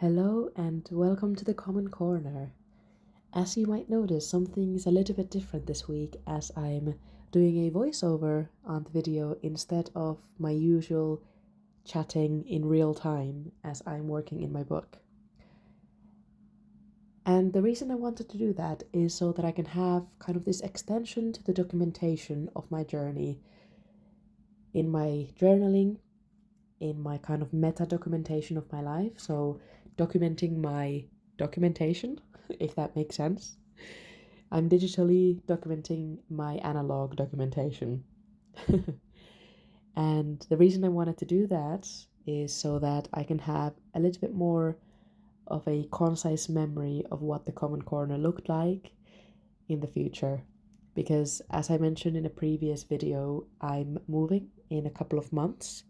Hello and welcome to the Common Corner. As you might notice, something's a little bit different this week as I'm doing a voiceover on the video instead of my usual chatting in real time as I'm working in my book. And the reason I wanted to do that is so that I can have kind of this extension to the documentation of my journey in my journaling, in my kind of meta documentation of my life. So documenting my documentation, if that makes sense. I'm digitally documenting my analog documentation. And the reason I wanted to do that is so that I can have a little bit more of a concise memory of what the Common Corner looked like in the future. Because as I mentioned in a previous video, I'm moving in a couple of months.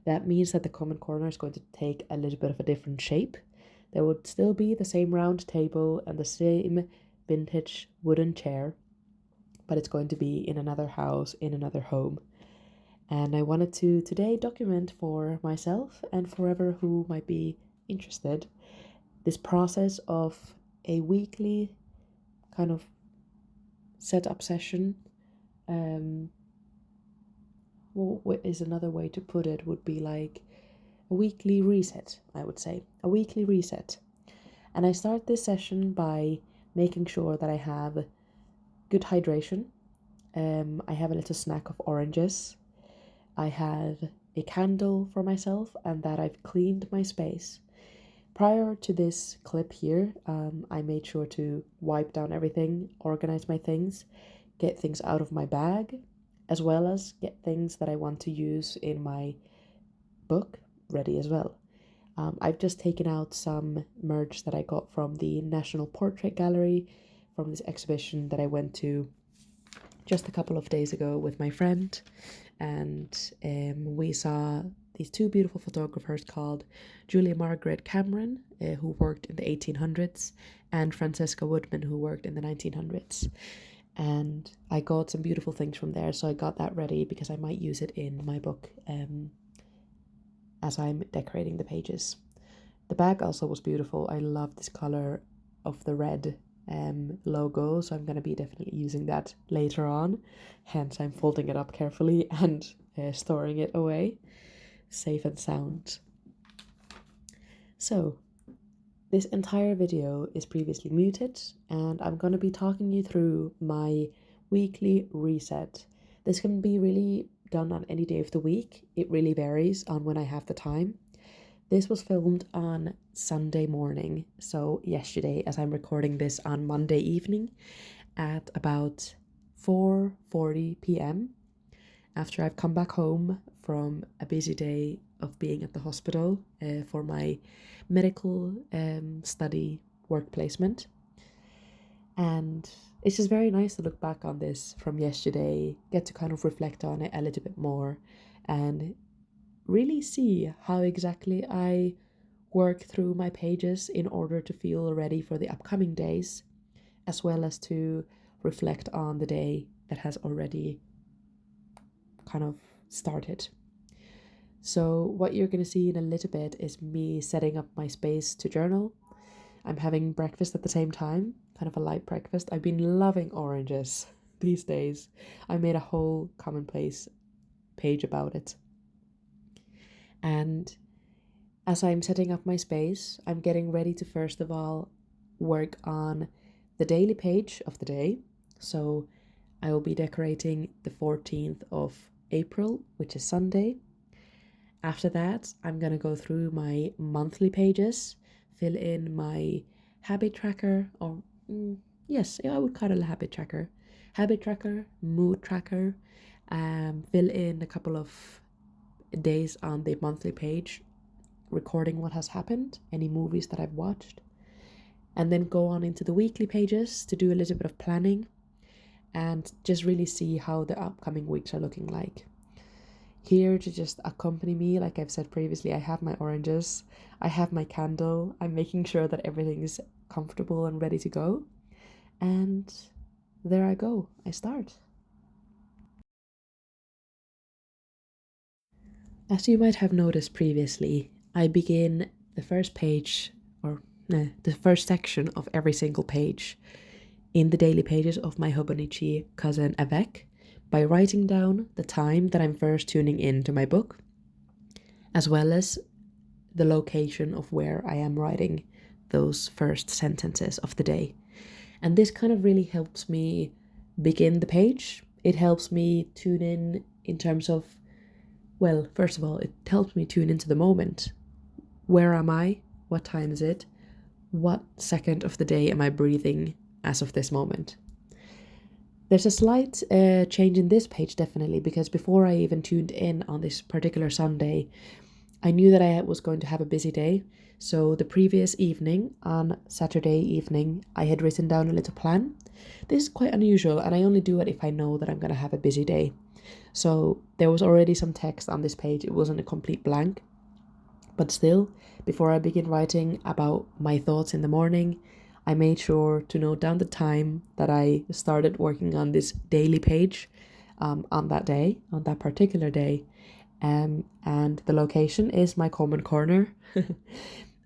That means that the Common Corner is going to take a little bit of a different shape. There would still be the same round table and the same vintage wooden chair, but it's going to be in another house, in another home. And I wanted to today document for myself and for whoever who might be interested this process of a weekly kind of setup session. What is another way to put it would be like a weekly reset, I would say. A weekly reset. And I start this session by making sure that I have good hydration. I have a little snack of oranges. I have a candle for myself and that I've cleaned my space. Prior to this clip here, I made sure to wipe down everything, organize my things, get things out of my bag, as well as get things that I want to use in my book ready as well. I've just taken out some merch that I got from the National Portrait Gallery from this exhibition that I went to just a couple of days ago with my friend, and we saw these two beautiful photographers called Julia Margaret Cameron, who worked in the 1800s, and Francesca Woodman, who worked in the 1900s. And I got some beautiful things from there, so I got that ready because I might use it in my book as I'm decorating the pages. The bag also was beautiful. I love this color of the red logo, so I'm going to be definitely using that later on. Hence, I'm folding it up carefully and storing it away, safe and sound. So, this entire video is previously muted, and I'm going to be talking you through my weekly reset. This can be really done on any day of the week. It really varies on when I have the time. This was filmed on Sunday morning, so yesterday, as I'm recording this on Monday evening at about 4:40 p.m. after I've come back home from a busy day of being at the hospital for my medical study work placement. And it's just very nice to look back on this from yesterday, get to kind of reflect on it a little bit more, and really see how exactly I work through my pages in order to feel ready for the upcoming days, as well as to reflect on the day that has already kind of started. So what you're going to see in a little bit is me setting up my space to journal. I'm having breakfast at the same time, kind of a light breakfast. I've been loving oranges these days. I made a whole Commonplace page about it. And as I'm setting up my space, I'm getting ready to first of all work on the daily page of the day. So I will be decorating the 14th of April, which is Sunday. After that, I'm going to go through my monthly pages, fill in my habit tracker, or yes, I would call it a habit tracker, mood tracker, fill in a couple of days on the monthly page, recording what has happened, any movies that I've watched, and then go on into the weekly pages to do a little bit of planning and just really see how the upcoming weeks are looking like. Here to just accompany me, like I've said previously, I have my oranges, I have my candle, I'm making sure that everything is comfortable and ready to go. And there I go, I start. As you might have noticed previously, I begin the first page the first section of every single page in the daily pages of my Hobonichi cousin Avec by writing down the time that I'm first tuning in to my book, as well as the location of where I am writing those first sentences of the day. And this kind of really helps me begin the page. It helps me tune in terms of, well, first of all, it helps me tune into the moment. Where am I? What time is it? What second of the day am I breathing as of this moment? There's a slight change in this page, definitely, because before I even tuned in on this particular Sunday, I knew that I was going to have a busy day. So the previous evening, on Saturday evening, I had written down a little plan. This is quite unusual, and I only do it if I know that I'm going to have a busy day. So there was already some text on this page. It wasn't a complete blank. But still, before I begin writing about my thoughts in the morning, I made sure to note down the time that I started working on this daily page on that day, on that particular day. And the location is my common corner.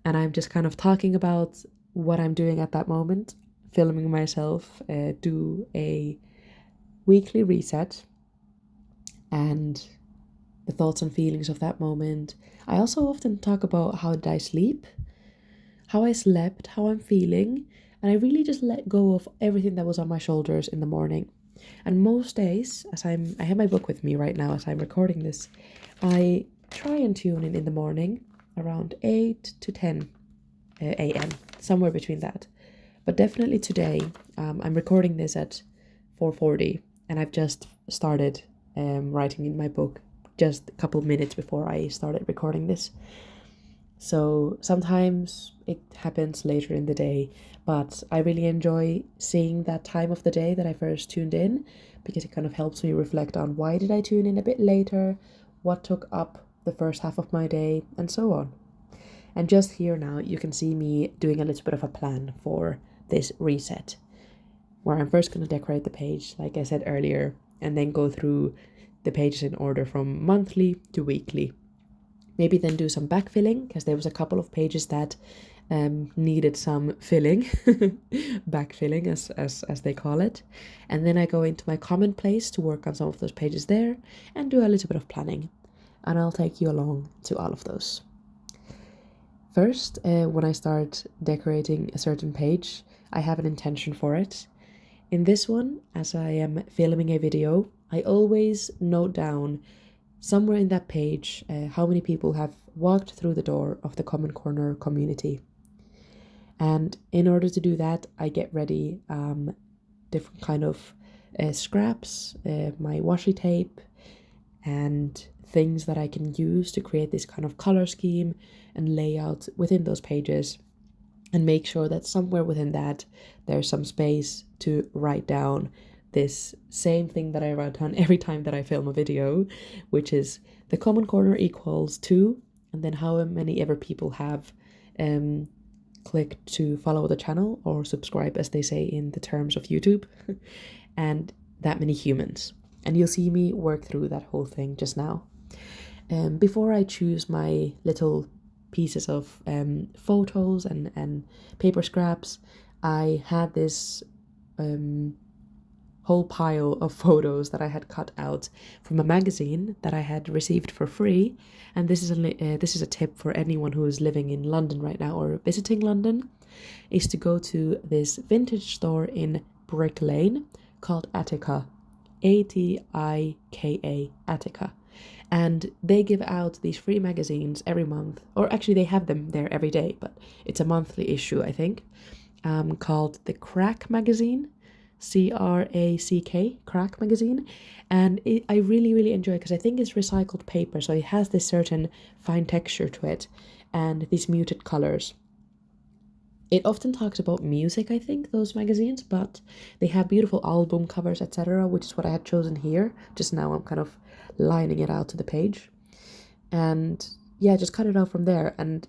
And I'm just kind of talking about what I'm doing at that moment, filming myself do a weekly reset and the thoughts and feelings of that moment. I also often talk about how did I sleep, how I slept, how I'm feeling, and I really just let go of everything that was on my shoulders in the morning. And most days, I have my book with me right now as I'm recording this, I try and tune in the morning around 8 to 10 a.m., somewhere between that. But definitely today, I'm recording this at 4:40, and I've just started writing in my book just a couple minutes before I started recording this. So sometimes it happens later in the day, but I really enjoy seeing that time of the day that I first tuned in, because it kind of helps me reflect on why did I tune in a bit later, what took up the first half of my day, and so on. And just here now, you can see me doing a little bit of a plan for this reset, where I'm first going to decorate the page, like I said earlier, and then go through the pages in order from monthly to weekly. Maybe then do some backfilling, because there was a couple of pages that needed some filling, backfilling as they call it. And then I go into my Commonplace to work on some of those pages there and do a little bit of planning. And I'll take you along to all of those. First, when I start decorating a certain page, I have an intention for it. In this one, as I am filming a video, I always note down somewhere in that page how many people have walked through the door of the Common Corner community. And in order to do that, I get ready different kind of scraps, my washi tape, and things that I can use to create this kind of color scheme and layout within those pages, and make sure that somewhere within that there's some space to write down this same thing that I write down every time that I film a video, which is the Common Corner equals 2, and then how many ever people have clicked to follow the channel or subscribe, as they say in the terms of YouTube, and that many humans. And you'll see me work through that whole thing just now. Before I choose my little pieces of photos and paper scraps, I had this whole pile of photos that I had cut out from a magazine that I had received for free. And this is a tip for anyone who is living in London right now or visiting London, is to go to this vintage store in Brick Lane called ATIKA, ATIKA, ATIKA. And they give out these free magazines every month, or actually they have them there every day, but it's a monthly issue, I think, called the Crack magazine, CRACK, Crack magazine. And I really, really enjoy it because I think it's recycled paper, so it has this certain fine texture to it and these muted colors. It often talks about music, I think, those magazines, but they have beautiful album covers, etc., which is what I had chosen here. Just now I'm kind of lining it out to the page. And yeah, just cut it out from there. And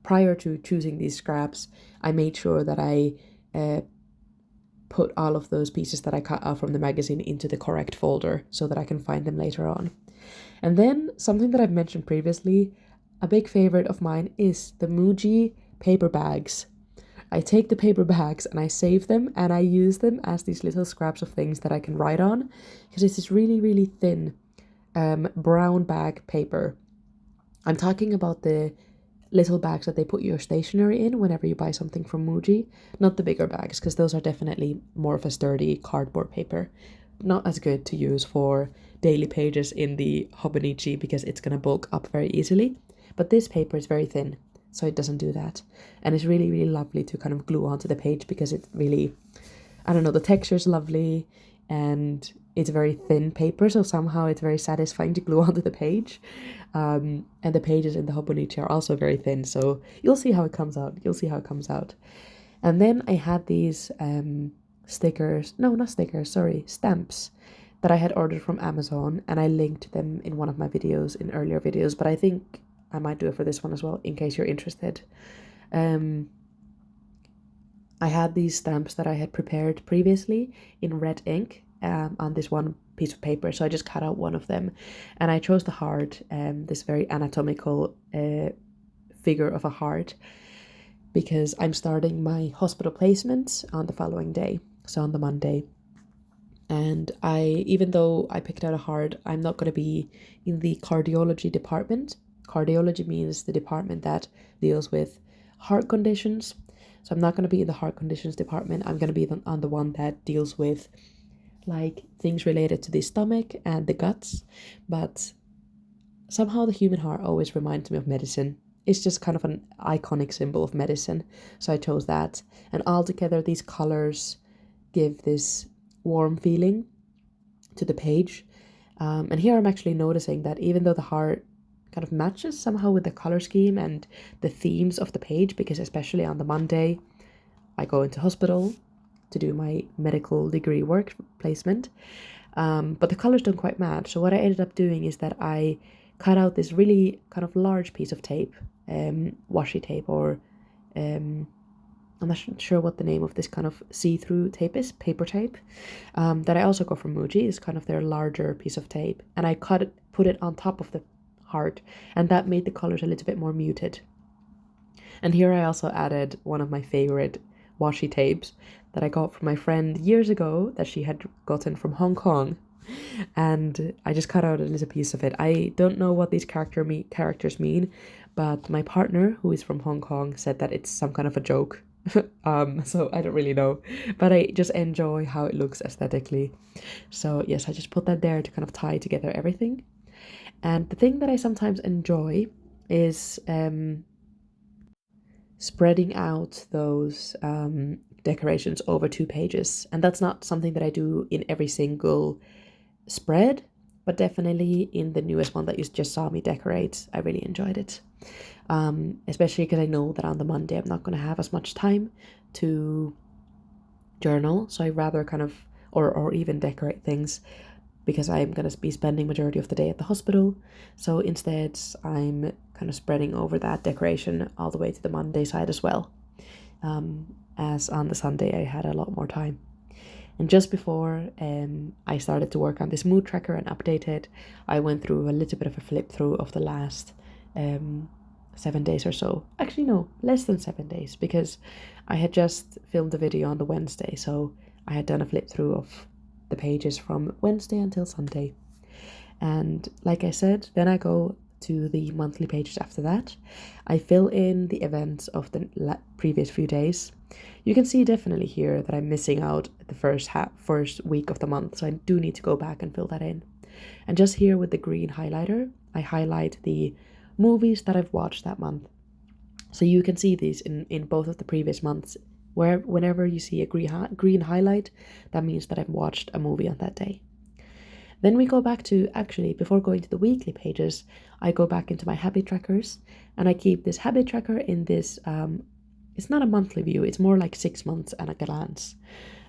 prior to choosing these scraps, I made sure that I put all of those pieces that I cut out from the magazine into the correct folder so that I can find them later on. And then something that I've mentioned previously, a big favorite of mine is the Muji paper bags. I take the paper bags and I save them and I use them as these little scraps of things that I can write on, because it's this really, really thin brown bag paper. I'm talking about the little bags that they put your stationery in whenever you buy something from Muji, not the bigger bags, because those are definitely more of a sturdy cardboard paper. Not as good to use for daily pages in the Hobonichi because it's going to bulk up very easily. But this paper is very thin, so it doesn't do that. And it's really, really lovely to kind of glue onto the page because it really, I don't know, the texture is lovely and it's very thin paper, so somehow it's very satisfying to glue onto the page. And the pages in the Hobonichi are also very thin, so you'll see how it comes out. You'll see how it comes out. And then I had these stickers, no, not stickers, sorry, stamps that I had ordered from Amazon, and I linked them in one of my videos, in earlier videos, but I think I might do it for this one as well, in case you're interested. I had these stamps that I had prepared previously in red ink on this one piece of paper, so I just cut out one of them, and I chose the heart, this very anatomical figure of a heart, because I'm starting my hospital placement on the following day, so on the Monday. And even though I picked out a heart, I'm not going to be in the cardiology department. Cardiology means the department that deals with heart conditions. So I'm not going to be in the heart conditions department. I'm going to be on the one that deals with like things related to the stomach and the guts. But somehow the human heart always reminds me of medicine. It's just kind of an iconic symbol of medicine. So I chose that. And altogether, these colors give this warm feeling to the page. And here I'm actually noticing that even though the heart kind of matches somehow with the color scheme and the themes of the page, because especially on the Monday, I go into hospital to do my medical degree work placement. But the colors don't quite match. So what I ended up doing is that I cut out this really kind of large piece of tape, washi tape, or I'm not sure what the name of this kind of see-through tape is, paper tape, that I also got from Muji. Is kind of their larger piece of tape. And I put it on top of the heart, and that made the colors a little bit more muted. And here I also added one of my favorite washi tapes that I got from my friend years ago that she had gotten from Hong Kong. And I just cut out a little piece of it. I don't know what these characters mean, but my partner, who is from Hong Kong, said that it's some kind of a joke. So I don't really know, but I just enjoy how it looks aesthetically. So yes, I just put that there to kind of tie together everything. And the thing that I sometimes enjoy is spreading out those decorations over 2 pages. And that's not something that I do in every single spread, but definitely in the newest one that you just saw me decorate, I really enjoyed it. Especially because I know that on the Monday I'm not going to have as much time to journal, so I'd rather kind of, or even decorate things, because I'm going to be spending majority of the day at the hospital. So instead I'm kind of spreading over that decoration all the way to the Monday side as well, as on the Sunday I had a lot more time. And just before I started to work on this mood tracker and update it, I went through a little bit of a flip through of the last 7 days or so. Actually, no, less than 7 days, because I had just filmed a video on the Wednesday, so I had done a flip through of the pages from Wednesday until Sunday. And like I said, then I go to the monthly pages after that. I fill in the events of the previous few days. You can see definitely here that I'm missing out the first week of the month, so I do need to go back and fill that in. And just here with the green highlighter, I highlight the movies that I've watched that month. So you can see these in both of the previous months, where whenever you see a green highlight, that means that I've watched a movie on that day. Then we go back to, actually, before going to the weekly pages, I go back into my habit trackers, and I keep this habit tracker in this, it's not a monthly view, it's more like 6 months at a glance.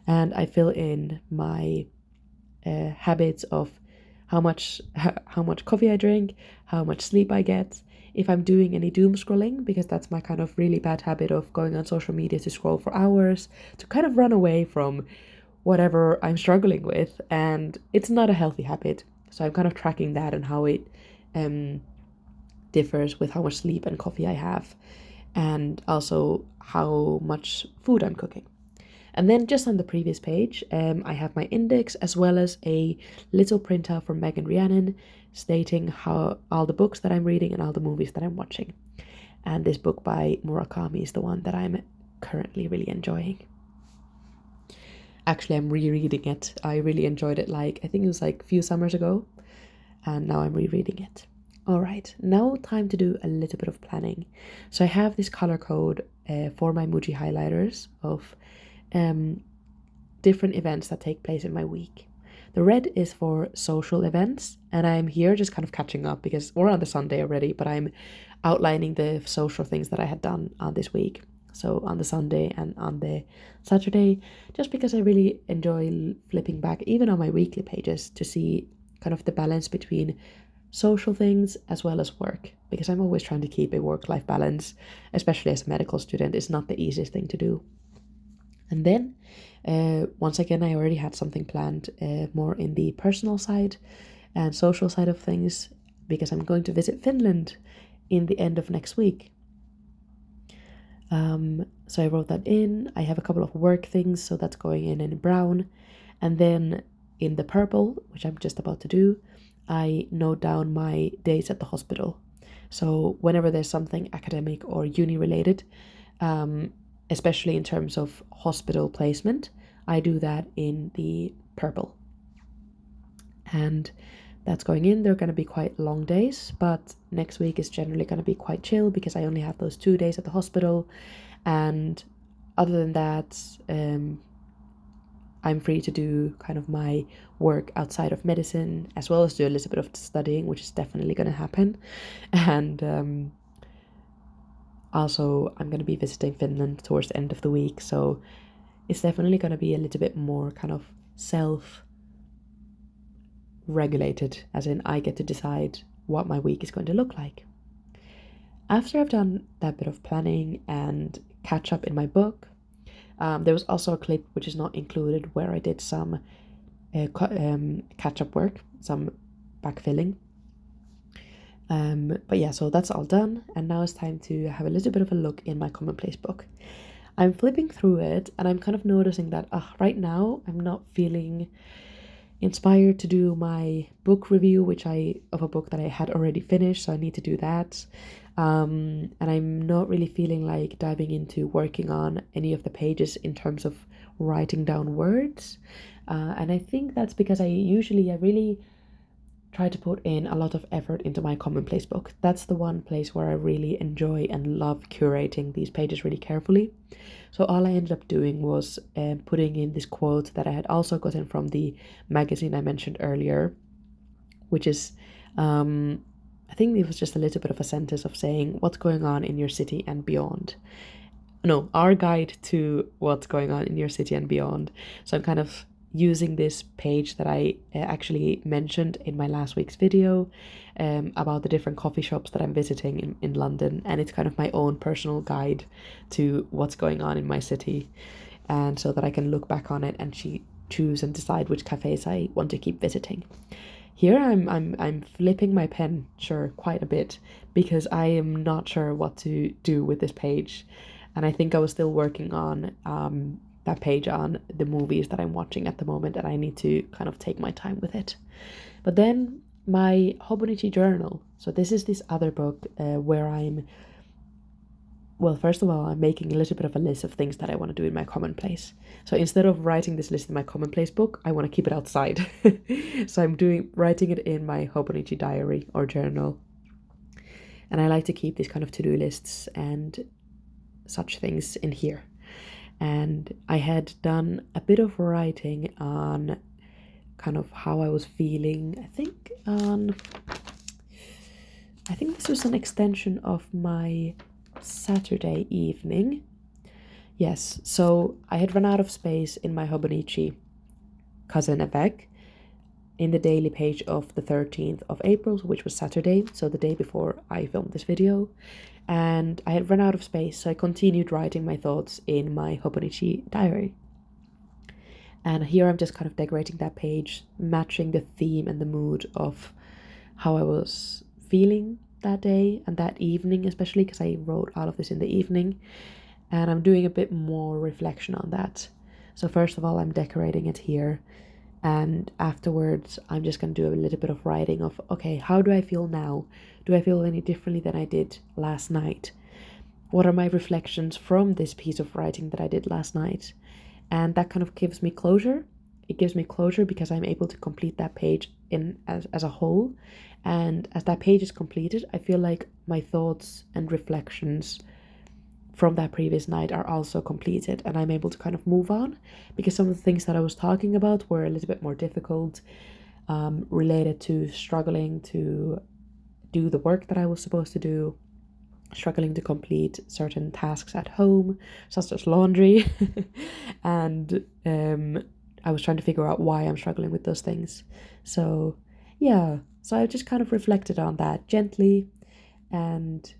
And I fill in my habits of how much coffee I drink, how much sleep I get, if I'm doing any doom scrolling, because that's my kind of really bad habit of going on social media to scroll for hours, to kind of run away from whatever I'm struggling with, and it's not a healthy habit. So I'm kind of tracking that and how it differs with how much sleep and coffee I have. and also how much food I'm cooking. And then just on the previous page, I have my index as well as a little printout from Megan Rhiannon stating how all the books that I'm reading and all the movies that I'm watching. And this book by Murakami is the one that I'm currently really enjoying. Actually, I'm rereading it. I really enjoyed it, I think it was a few summers ago, and now I'm rereading it. All right, now time to do a little bit of planning. So I have this color code for my Muji highlighters of different events that take place in my week. The red is for social events, and I'm here just kind of catching up because we're on the Sunday already, but I'm outlining the social things that I had done on this week. So on the Sunday and on the Saturday, just because I really enjoy flipping back, even on my weekly pages, to see kind of the balance between social things as well as work, because I'm always trying to keep a work-life balance, especially as a medical student. It's not the easiest thing to do. And then, once again, I already had something planned more in the personal side and social side of things, because I'm going to visit Finland in the end of next week. So I wrote that in. I have a couple of work things, so that's going in brown. And then in the purple, which I'm just about to do, I note down my days at the hospital. So whenever there's something academic or uni related, especially in terms of hospital placement, I do that in the purple. And that's going in. They're going to be quite long days, but next week is generally going to be quite chill because I only have those 2 days at the hospital. And other than that, I'm free to do kind of my work outside of medicine, as well as do a little bit of studying, which is definitely going to happen. And also, I'm going to be visiting Finland towards the end of the week, so it's definitely going to be a little bit more kind of self-regulated, as in I get to decide what my week is going to look like. After I've done that bit of planning and catch up in my book, there was also a clip which is not included where I did some catch-up work, some backfilling. But yeah, so that's all done, and now it's time to have a little bit of a look in my Commonplace book. I'm flipping through it, and I'm kind of noticing that right now I'm not feeling inspired to do my book review, of a book that I had already finished, so I need to do that. And I'm not really feeling like diving into working on any of the pages in terms of writing down words. And I think that's because I really try to put in a lot of effort into my Commonplace book. That's the one place where I really enjoy and love curating these pages really carefully. So all I ended up doing was putting in this quote that I had also gotten from the magazine I mentioned earlier, which is, I think it was just a little bit of a sentence of saying what's going on in your city and beyond. No, our guide to what's going on in your city and beyond. So I'm kind of using this page that I actually mentioned in my last week's video about the different coffee shops that I'm visiting in London, and it's kind of my own personal guide to what's going on in my city, and so that I can look back on it and choose and decide which cafes I want to keep visiting. Here I'm flipping my pen, sure, quite a bit, because I am not sure what to do with this page, and I think I was still working on that page on the movies that I'm watching at the moment, and I need to kind of take my time with it. But then my Hobonichi journal. So this other book where first of all, I'm making a little bit of a list of things that I want to do in my Commonplace. So instead of writing this list in my Commonplace book, I want to keep it outside. So I'm writing it in my Hobonichi diary or journal. And I like to keep these kind of to-do lists and such things in here. And I had done a bit of writing on kind of how I was feeling. I think this was an extension of my Saturday evening. Yes, so I had run out of space in my Hobonichi cousin Avec in the daily page of the 13th of April, which was Saturday, so the day before I filmed this video. And I had run out of space, so I continued writing my thoughts in my Hobonichi diary. And here I'm just kind of decorating that page, matching the theme and the mood of how I was feeling. that day and that evening, especially because I wrote all of this in the evening, and I'm doing a bit more reflection on that. So first of all, I'm decorating it here, and afterwards I'm just going to do a little bit of writing of, okay, how do I feel now? Do I feel any differently than I did last night? What are my reflections from this piece of writing that I did last night? And that kind of gives me closure. It gives me closure because I'm able to complete that page in as a whole. And as that page is completed, I feel like my thoughts and reflections from that previous night are also completed, and I'm able to kind of move on, because some of the things that I was talking about were a little bit more difficult, related to struggling to do the work that I was supposed to do, struggling to complete certain tasks at home, such as laundry. And I was trying to figure out why I'm struggling with those things. So yeah, so I just kind of reflected on that gently and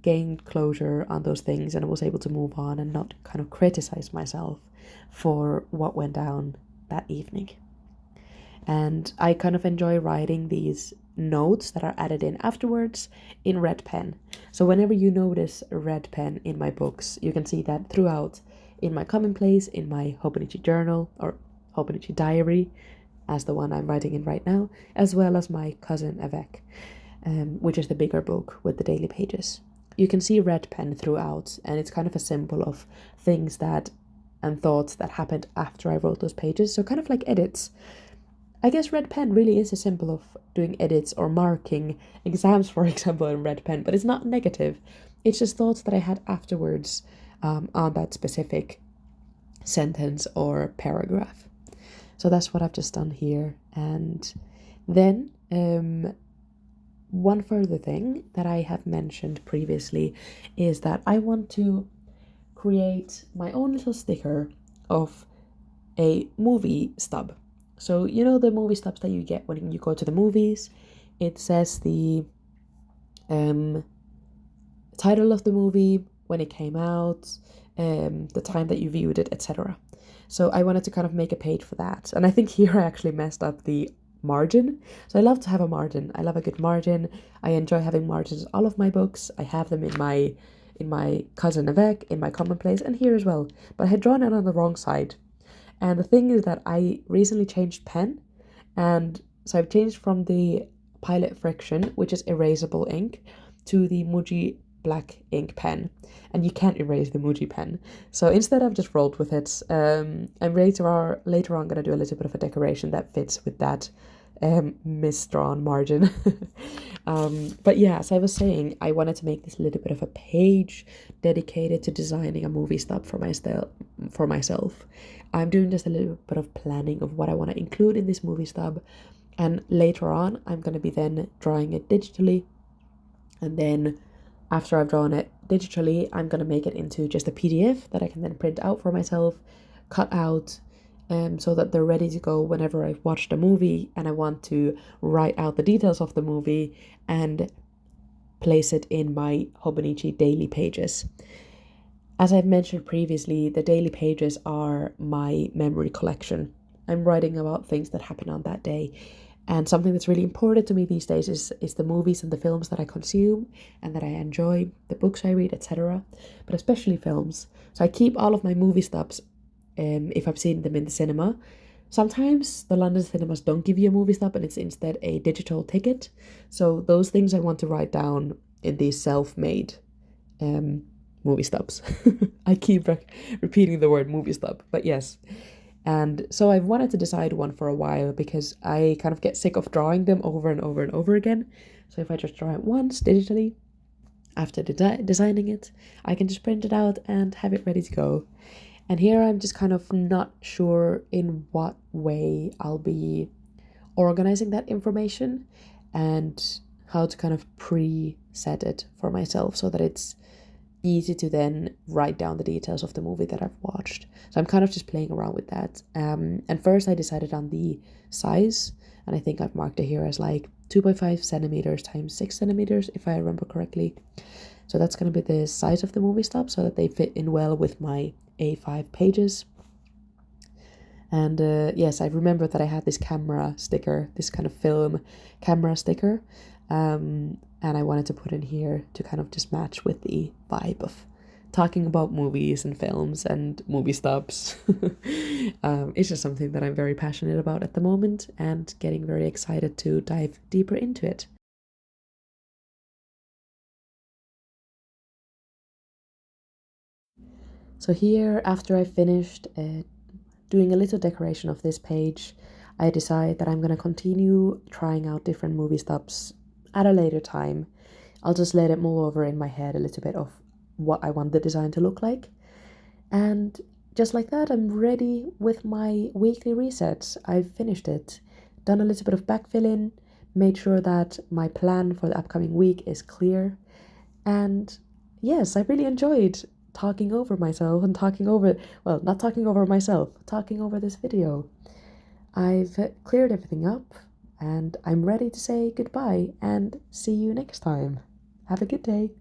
gained closure on those things, and I was able to move on and not kind of criticize myself for what went down that evening. And I kind of enjoy writing these notes that are added in afterwards in red pen. So whenever you notice a red pen in my books, you can see that throughout, in my Commonplace, in my Hobonichi journal or Hobonichi diary, as the one I'm writing in right now, as well as my cousin Avec, which is the bigger book with the daily pages. You can see red pen throughout, and it's kind of a symbol of things that and thoughts that happened after I wrote those pages. So kind of like edits. I guess red pen really is a symbol of doing edits or marking exams, for example, in red pen, but it's not negative. It's just thoughts that I had afterwards, on that specific sentence or paragraph. So that's what I've just done here. And then one further thing that I have mentioned previously is that I want to create my own little sticker of a movie stub. So, you know, the movie stubs that you get when you go to the movies, it says the title of the movie, when it came out, the time that you viewed it, etc. So I wanted to kind of make a page for that. And I think here I actually messed up the margin. So I love to have a margin. I love a good margin. I enjoy having margins in all of my books. I have them in my cousin Avec, in my Commonplace, and here as well. But I had drawn it on the wrong side. And the thing is that I recently changed pen, and so I've changed from the Pilot Friction, which is erasable ink, to the Muji black ink pen, and you can't erase the Muji pen. So instead I've just rolled with it. I'm later on going to do a little bit of a decoration that fits with that misdrawn margin. But yeah, as I was saying, I wanted to make this little bit of a page dedicated to designing a movie stub for myself. I'm doing just a little bit of planning of what I want to include in this movie stub, and later on I'm going to be then drawing it digitally, and then after I've drawn it digitally, I'm going to make it into just a PDF that I can then print out for myself, cut out, so that they're ready to go whenever I've watched a movie and I want to write out the details of the movie and place it in my Hobonichi daily pages. As I've mentioned previously, the daily pages are my memory collection. I'm writing about things that happen on that day. And something that's really important to me these days is the movies and the films that I consume and that I enjoy, the books I read, etc. But especially films. So I keep all of my movie stubs, if I've seen them in the cinema. Sometimes the London cinemas don't give you a movie stub, and it's instead a digital ticket. So those things I want to write down in these self-made movie stubs. I keep repeating the word movie stub, but yes. And so I've wanted to decide one for a while because I kind of get sick of drawing them over and over and over again. So if I just draw it once digitally, after designing it, I can just print it out and have it ready to go. And here I'm just kind of not sure in what way I'll be organizing that information and how to kind of pre-set it for myself so that it's easy to then write down the details of the movie that I've watched. So I'm kind of just playing around with that. And first I decided on the size, and I think I've marked it here as like 2.5 centimeters times 6 centimeters, if I remember correctly. So that's going to be the size of the movie stub so that they fit in well with my A5 pages. And yes, I remember that I had this camera sticker, this kind of film camera sticker. And and I wanted to put in here to kind of just match with the vibe of talking about movies and films and movie stubs. It's just something that I'm very passionate about at the moment and getting very excited to dive deeper into it. So here, after I finished doing a little decoration of this page, I decide that I'm going to continue trying out different movie stubs at a later time. I'll just let it mull over in my head a little bit of what I want the design to look like. And just like that, I'm ready with my weekly reset. I've finished it, done a little bit of backfilling, made sure that my plan for the upcoming week is clear. And yes, I really enjoyed talking over myself and talking over, well, not talking over myself, talking over this video. I've cleared everything up and I'm ready to say goodbye and see you next time. Have a good day.